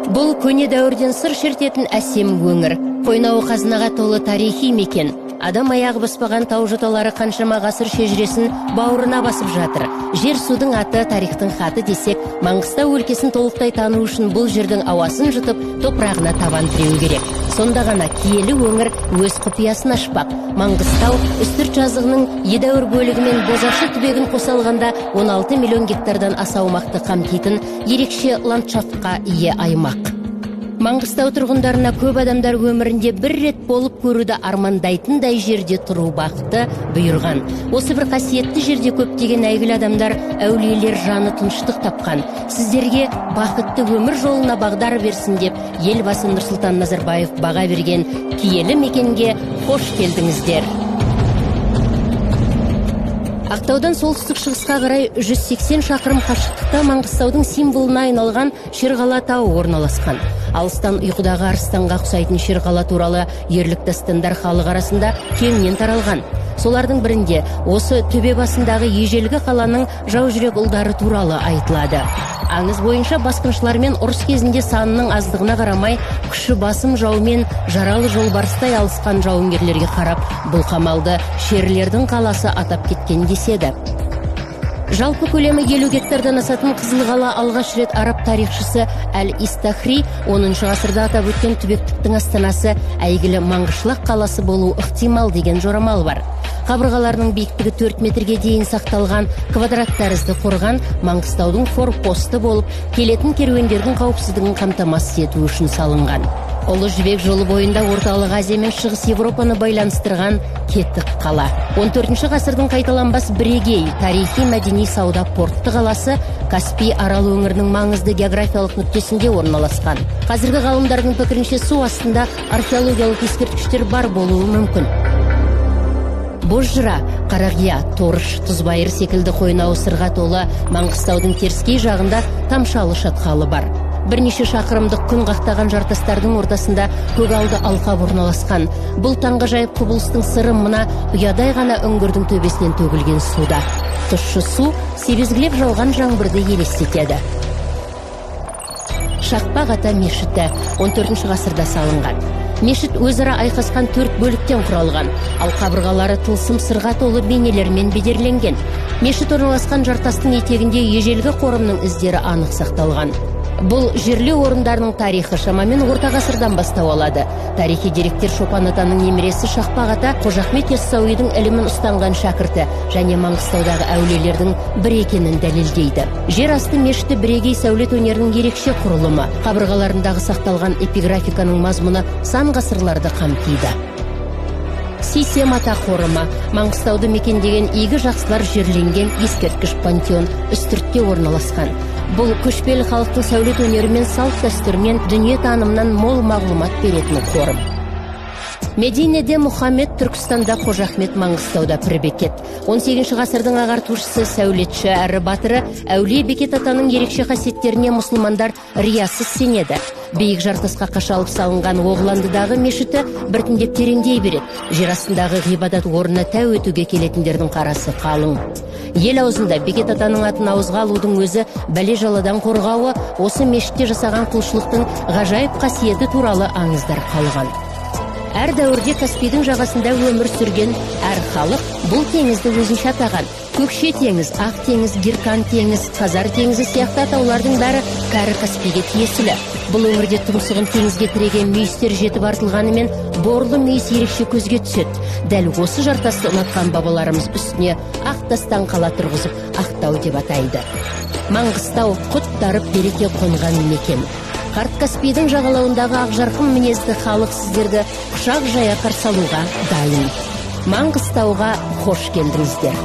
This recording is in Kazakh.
Бұл көне дәуірден сыр шертетін әсем өңір. Қойнауы қазынаға толы тарихи мекен. Адам аяғы баспаған тау жоталары қаншама ғасыр шежіресін бауырына басып жатыр. Жер судың аты, тарихтың хаты десек, Маңғыстау өлкесін толықтай тану үшін бұл жердің ауасын жұтып, топырағына табан тіреу керек. Сонда ғана киелі өңір өз құпиясын ашпақ. Маңғыстау үстірт жазығының едәуір бөлігімен Бозашы түбегін қоса алғанда 16 миллион гектардан аса аумақты қамтитын ерекше ландшафтқа ие аймақ. Маңғыстау тұрғындарына көп адамдар өмірінде бір рет болып көруді армандайтындай жерде тұру бақыты бұйырған. Осы бір қасиетті жерде көптеген әйгілі адамдар, әулиелер жаны тыныштық тапқан. Сіздерге бақытты өмір жолына бағдар берсін деп елбасы Нұрсұлтан Назарбаев баға берген киелі мекенге қош келдіңіздер. Ақтаудан солтүстік шығысқа қарай 180 шақырым қашықтықта Маңғыстаудың символына айналған Шерғала тауы орналасқан. Алыстан ұйқыдағы арыстанға ұқсайтын Шерғала туралы ерлік дастандар халық арасында кеңінен таралған. Солардың бірінде осы төбе басындағы ежелгі қаланың жаужүрек ұлдары туралы айтылады. Аңыз бойынша басқыншылармен ұрыс кезінде санының аздығына қарамай, күші басым жаумен жаралы жолбарыстай алысқан жауынгерлерге қарап, бұл қамалды Шерлердің қаласы атап кеткен деседі. Жалпы көлемі 50 гектардан асатын Қызылқала алғаш рет араб тарихшысы Әл-Истахри 10 ғасырда атап өткен түбектіктің астанасы әйгілі Маңғышлақ қаласы болу ықтимал деген жорамал бар. Қабырғаларының биіктігі 4 метрге дейін сақталған квадрат тәрізді қорған Маңғыстаудың форпосты болып, келетін керуендердің қауіпсіздігін қамтамасыз ету үшін салынған. Ұлы жібек жолы бойында орталық Азия мен Шығыс Европаны байланыстырған кетік қала. 14 ғасырдың қайталанбас бірегей тарихи мәдени сауда портты қаласы Каспий арал өңірінің маңызды географиялық нүктесінде орналасқан. Қазіргі ғалымдардың пікірінше су астында археологиялық ескерткіштер бар болуы мүмкін. Бозжыра, Қарақия, Торыш, Тұзбайыр секілді қойнауы сырға толы Маңғыстаудың теріскей жағында Тамшалы шатқалы бар. Бірнеше шақырымдық күн қақтаған жартастардың ортасында көгалды алқап орналасқан. Бұл таңғажайып құбылыстың сыры мына ұядай ғана үңгірдің төбесінен төгілген суда. Тұщы су себезгілеп жауған жаңбырды елестетеді. Шақпақ ата мешіті 14 ғасырда салынған. Мешіт өзара айқасқан 4 бөліктен құралған, ал қабырғалары тылсым сырға толы бейнелермен бедерленген. Мешіт орналасқан жартастың етегінде ежелгі қорымның іздері анық сақталған. Бұл жерлеу орындарының тарихы шамамен орта ғасырдан бастау алады. Тарихи деректер Шопан атаның немересі Шақпақ ата Қожа Ахмет Яссауидің ілімін ұстанған шәкірті және Маңғыстаудағы әулиелердің бір екенін дәлелдейді. Жер асты мешіті бірегей сәулет өнерінің ерекше құрылымы, қабырғаларындағы сақталған эпиграфиканың мазмұны сан ғасырларды қамтиды. Сейсем ата қорымы, Маңғыстауды мекендеген игі жақсылар жерленген ескерткіш пантеон үстіртте орналасқан. Бұл көшпелі халықтың сәулет өнері мен салт дәстүрінен дүние танымынан мол мағлұмат беретін қорым. Мединеде Мұхаммед, Түркістанда Қожа Ахмет, Маңғыстауда Пірбекет. 18 ғасырдың ағартушысы, сәулетші әрі батыры Әулие Бекет атаның ерекше қасиеттеріне мұсылмандар риясыз сенеді. Биік жартасқа қашалып салынған Оғландыдағы мешіті біртіндеп тереңдей береді. Жер астындағы ғибадат орнына тәу өтуге келетіндердің қарасы қалың. Ел аузында Бекет атаның атын ауызға алудың өзі бәле жаладан қорғауы, осы мешітте жасаған құлшылықтың ғажайып қасиеті туралы аңыздар қалған. Әр дәуірде Каспийдің жағасында өмір сүрген әр халық бұл теңізді өзінше атаған. Көкше теңіз, Ақ теңіз, Гиркан теңіз, Қазар теңізі сияқты атаулардың бәрі кәрі Каспийге тиесілі. Бұл өңірде тұмсығын теңізге тіреген мүйістер жетіп артылғанымен, борлы мүйіс ерекше көзге түседі. Дәл осы жартасты ұнатқан бабаларымыз үстіне ақ тастан қала тұрғызып, Ақтау деп атайды. Маңғыстау құттарып береке қонған мекен. Қарт Каспийдің жағалауындағы ақжарқын мінезді халық сіздерді құшақ жая қарсы алуға дайын. Маңғыстауға қош келдіңіздер.